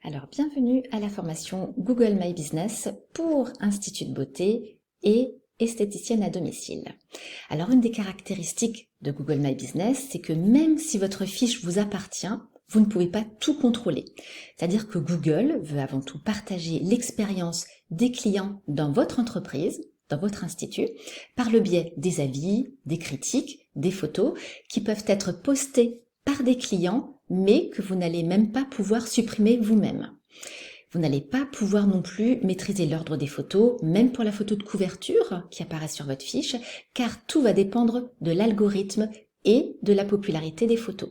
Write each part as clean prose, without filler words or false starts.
Alors, bienvenue à la formation Google My Business pour Institut de beauté et esthéticienne à domicile. Alors, une des caractéristiques de Google My Business, c'est que même si votre fiche vous appartient, vous ne pouvez pas tout contrôler. C'est-à-dire que Google veut avant tout partager l'expérience des clients dans votre entreprise, dans votre institut, par le biais des avis, des critiques, des photos qui peuvent être postées par des clients, mais que vous n'allez même pas pouvoir supprimer vous-même. Vous n'allez pas pouvoir non plus maîtriser l'ordre des photos, même pour la photo de couverture qui apparaît sur votre fiche, car tout va dépendre de l'algorithme et de la popularité des photos.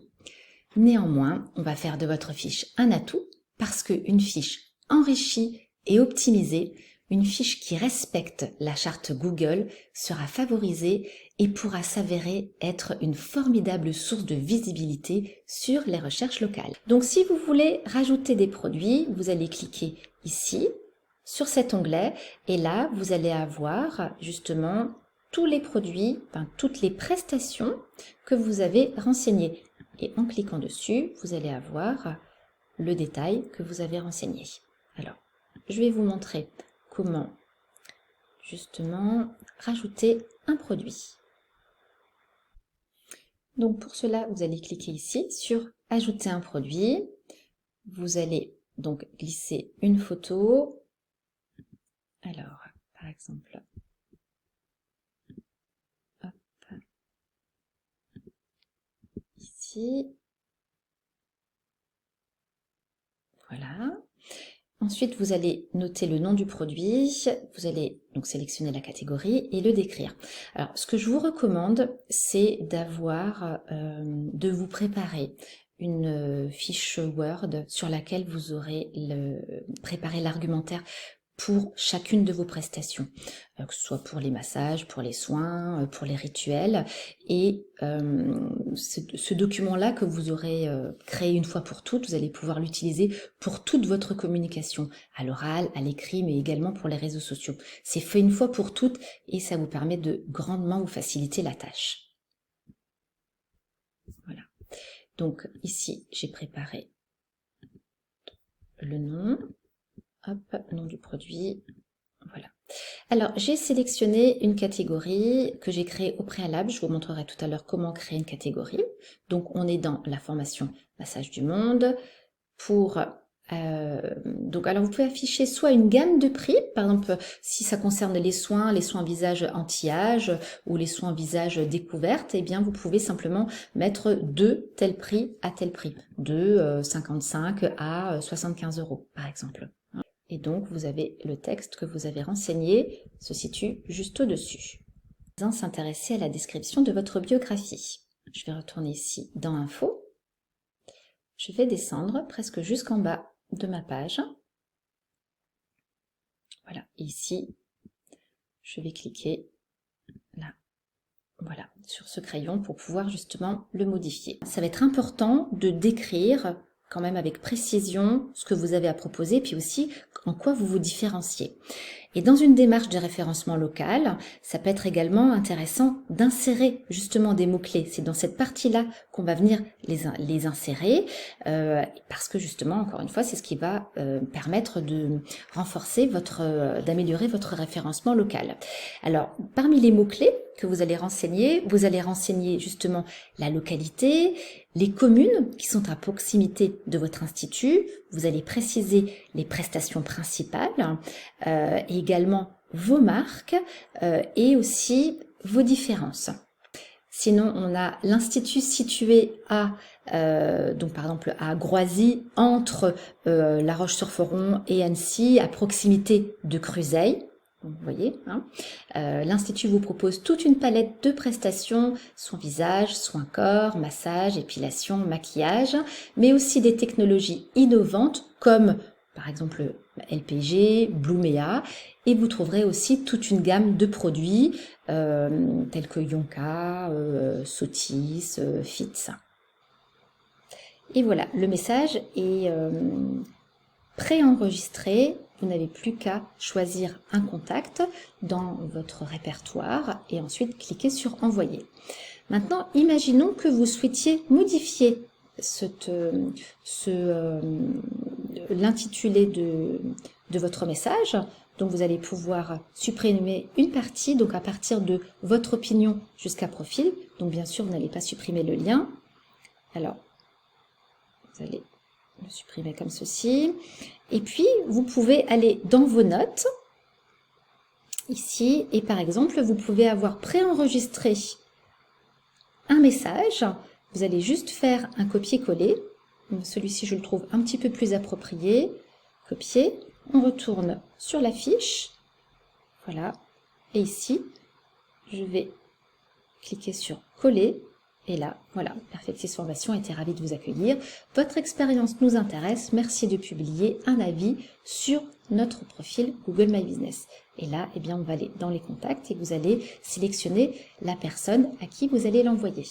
Néanmoins, on va faire de votre fiche un atout, parce qu'une fiche enrichie et optimisée, une fiche qui respecte la charte Google sera favorisée et pourra s'avérer être une formidable source de visibilité sur les recherches locales. Donc si vous voulez rajouter des produits, vous allez cliquer ici sur cet onglet et là vous allez avoir justement tous les produits, toutes les prestations que vous avez renseignées. Et en cliquant dessus, vous allez avoir le détail que vous avez renseigné. Alors, je vais vous montrer comment justement rajouter un produit. Donc pour cela, vous allez cliquer ici sur ajouter un produit. Vous allez donc glisser une photo. Alors, par exemple, hop, ici. Voilà. Ensuite, vous allez noter le nom du produit, vous allez donc sélectionner la catégorie et le décrire. Alors, ce que je vous recommande, c'est de vous préparer une fiche Word sur laquelle vous aurez préparé l'argumentaire pour chacune de vos prestations, que ce soit pour les massages, pour les soins, pour les rituels. Et ce document-là que vous aurez créé une fois pour toutes, vous allez pouvoir l'utiliser pour toute votre communication, à l'oral, à l'écrit, mais également pour les réseaux sociaux. C'est fait une fois pour toutes et ça vous permet de grandement vous faciliter la tâche. Voilà. Donc ici, j'ai préparé le nom. Hop, nom du produit, voilà. Alors, j'ai sélectionné une catégorie que j'ai créée au préalable. Je vous montrerai tout à l'heure comment créer une catégorie. Donc, on est dans la formation Massage du Monde. Alors vous pouvez afficher soit une gamme de prix, par exemple, si ça concerne les soins visage anti-âge ou les soins visage découverte, eh bien, vous pouvez simplement mettre de tel prix à tel prix, de 55 à 75 €, par exemple. Et donc, vous avez le texte que vous avez renseigné, se situe juste au-dessus. S'intéresser à la description de votre biographie. Je vais retourner ici dans Info. Je vais descendre presque jusqu'en bas de ma page. Voilà, ici, je vais cliquer là. Voilà, sur ce crayon pour pouvoir justement le modifier. Ça va être important de décrire quand même avec précision ce que vous avez à proposer, puis aussi en quoi vous vous différenciez. Et dans une démarche de référencement local, ça peut être également intéressant d'insérer justement des mots-clés. C'est dans cette partie-là qu'on va venir les insérer, parce que justement, encore une fois, c'est ce qui va permettre de renforcer d'améliorer votre référencement local. Alors, parmi les mots-clés que vous allez renseigner justement la localité, les communes qui sont à proximité de votre institut. Vous allez préciser les prestations principales et également vos marques et aussi vos différences. Sinon, on a l'institut situé donc par exemple à Groisy, entre La Roche-sur-Foron et Annecy, à proximité de Cruseilles. Vous voyez, hein. L'Institut vous propose toute une palette de prestations, soins visage, soins corps, massage, épilation, maquillage, mais aussi des technologies innovantes comme par exemple LPG, Blumea, et vous trouverez aussi toute une gamme de produits tels que Yonka, Sotis, Fitz. Et voilà, le message est préenregistré. Vous n'avez plus qu'à choisir un contact dans votre répertoire et ensuite cliquer sur envoyer. Maintenant, imaginons que vous souhaitiez modifier l'intitulé de votre message. Donc vous allez pouvoir supprimer une partie, donc à partir de votre opinion jusqu'à profil. Donc bien sûr, vous n'allez pas supprimer le lien. Alors, vous allez le supprimer comme ceci. Et puis, vous pouvez aller dans vos notes, ici, et par exemple, vous pouvez avoir préenregistré un message. Vous allez juste faire un copier-coller. Celui-ci, je le trouve un petit peu plus approprié. Copier. On retourne sur la fiche. Voilà. Et ici, je vais cliquer sur coller. Et là, voilà, Perfectis Formation était ravie de vous accueillir. Votre expérience nous intéresse. Merci de publier un avis sur notre profil Google My Business. Et là, eh bien, on va aller dans les contacts et vous allez sélectionner la personne à qui vous allez l'envoyer.